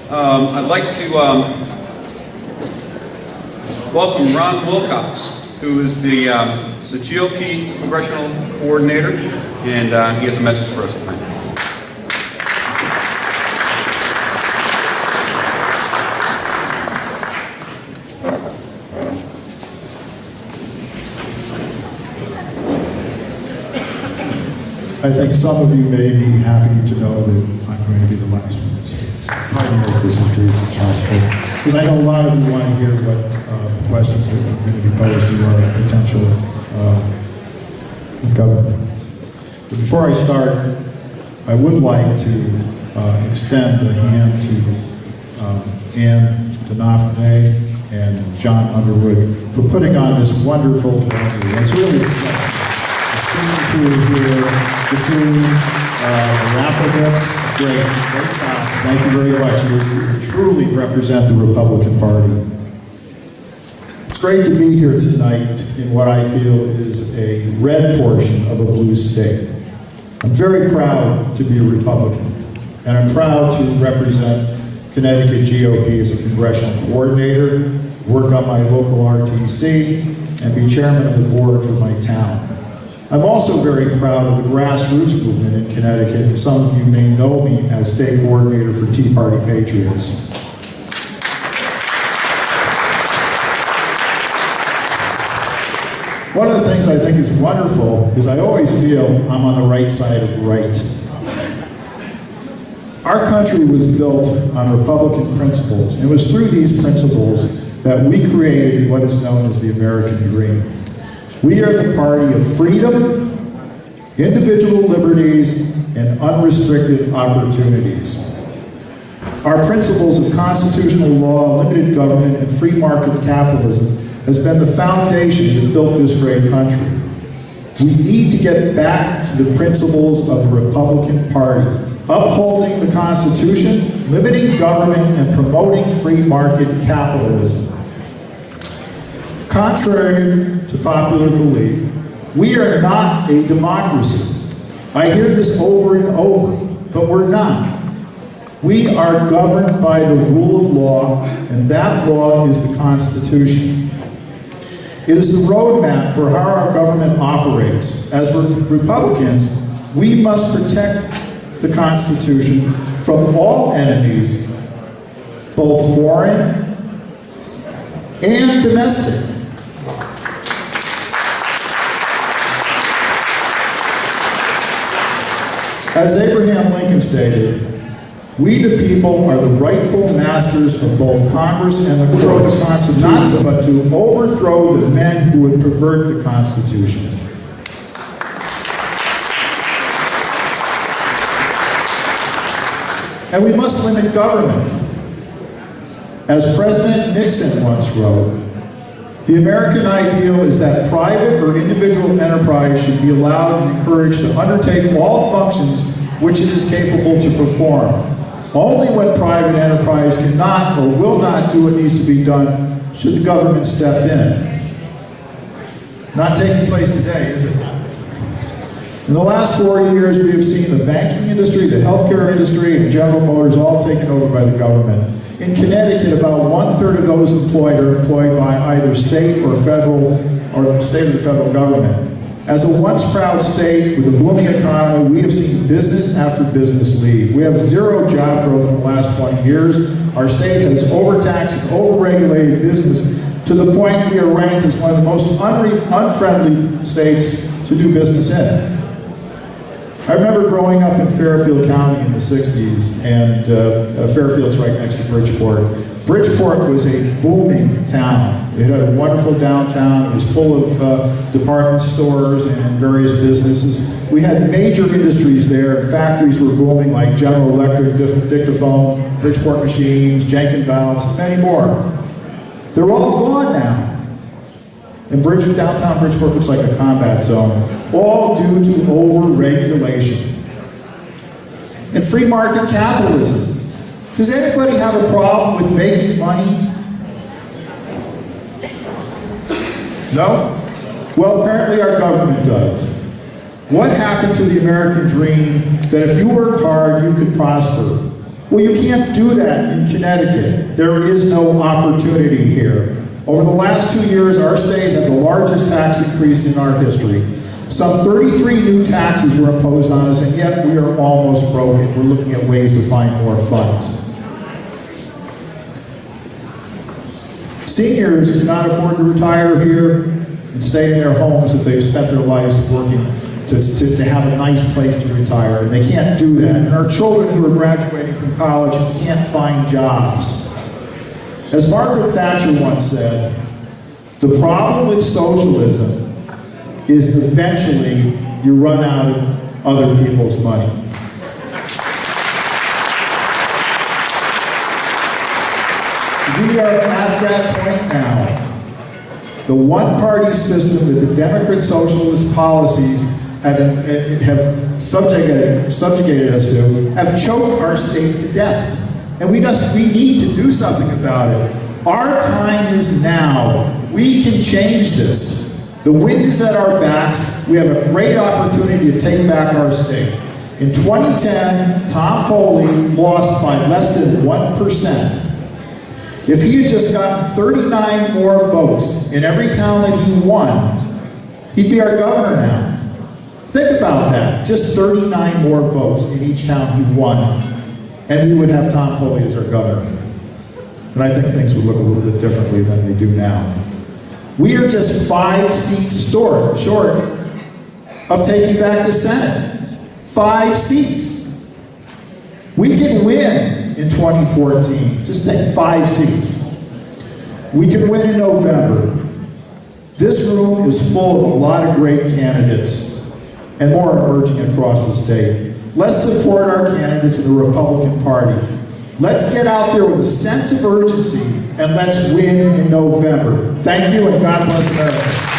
I'd like to welcome Ron Wilcox, who is the GOP Congressional Coordinator, and he has a message for us tonight. I think some of you may be happy to know that I'm going to be the last one to speak. So I'm trying to make this as brief as possible, because I know a lot of you want to hear what the questions that are going to be posed to our potential governor. But before I start, I would like to extend a hand to Ann DeNafrene and John Underwood for putting on this wonderful venue. It's really exceptional. The students who are here, the food, the raffle gifts, great job. Thank you very much. You truly represent the Republican Party. It's great to be here tonight in what I feel is a red portion of a blue state. I'm very proud to be a Republican, and I'm proud to represent Connecticut GOP as a congressional coordinator, work on my local RTC, and be chairman of the board for my town. I'm also very proud of the grassroots movement in Connecticut, and some of you may know me as state coordinator for Tea Party Patriots. One of the things I think is wonderful is I always feel I'm on the right side of right. Our country was built on Republican principles, and it was through these principles that we created what is known as the American dream. We are the party of freedom, individual liberties, and unrestricted opportunities. Our principles of constitutional law, limited government, and free market capitalism has been the foundation that built this great country. We need to get back to the principles of the Republican Party, upholding the Constitution, limiting government, and promoting free market capitalism. Contrary to popular belief, we are not a democracy. I hear this over and over, but we're not. We are governed by the rule of law, and that law is the Constitution. It is the roadmap for how our government operates. As Republicans, we must protect the Constitution from all enemies, both foreign and domestic. As Abraham Lincoln stated, we the people are the rightful masters of both Congress and the courts, not but to overthrow the men who would pervert the Constitution. And we must limit government. As President Nixon once wrote, the American ideal is that private or individual enterprise should be allowed and encouraged to undertake all functions which it is capable to perform. Only when private enterprise cannot or will not do what needs to be done should the government step in. Not taking place today, is it? In the last 4 years, we have seen the banking industry, the healthcare industry, and General Motors all taken over by the government. In Connecticut, about 1/3 of those employed are employed by either state or federal, or the state or the federal government. As a once proud state with a booming economy, we have seen business after business leave. We have zero job growth in the last 20 years. Our state has overtaxed and overregulated business to the point we are ranked as one of the most unfriendly states to do business in. I remember growing up in Fairfield County in the 60s, and Fairfield's right next to Bridgeport. Bridgeport was a booming town. It had a wonderful downtown. It was full of department stores and various businesses. We had major industries there. Factories were booming like General Electric, Dictaphone, Bridgeport Machines, Jenkins Valves, and many more. They're all gone now. And downtown Bridgeport looks like a combat zone, all due to over-regulation. And free market capitalism. Does anybody have a problem with making money? No? Well, apparently our government does. What happened to the American dream that if you worked hard, you could prosper? Well, you can't do that in Connecticut. There is no opportunity here. Over the last 2 years, our state had the largest tax increase in our history. Some 33 new taxes were imposed on us, and yet we are almost broken. We're looking at ways to find more funds. Seniors cannot afford to retire here and stay in their homes if they've spent their lives working to have a nice place to retire, and they can't do that. And our children who are graduating from college can't find jobs. As Margaret Thatcher once said, the problem with socialism is eventually you run out of other people's money. We are at that point now. The one-party system that the Democrat socialist policies have subjugated us to have choked our state to death. And we need to do something about it. Our time is now. We can change this. The wind is at our backs. We have a great opportunity to take back our state. In 2010, Tom Foley lost by less than 1%. If he had just gotten 39 more votes in every town that he won, he'd be our governor now. Think about that. Just 39 more votes in each town he won, and we would have Tom Foley as our governor. And I think things would look a little bit differently than they do now. We are just 5 seats short of taking back the Senate. 5 seats. We can win in 2014. Just take 5 seats. We can win in November. This room is full of a lot of great candidates, and more are emerging across the state. Let's support our candidates in the Republican Party. Let's get out there with a sense of urgency, and let's win in November. Thank you, and God bless America.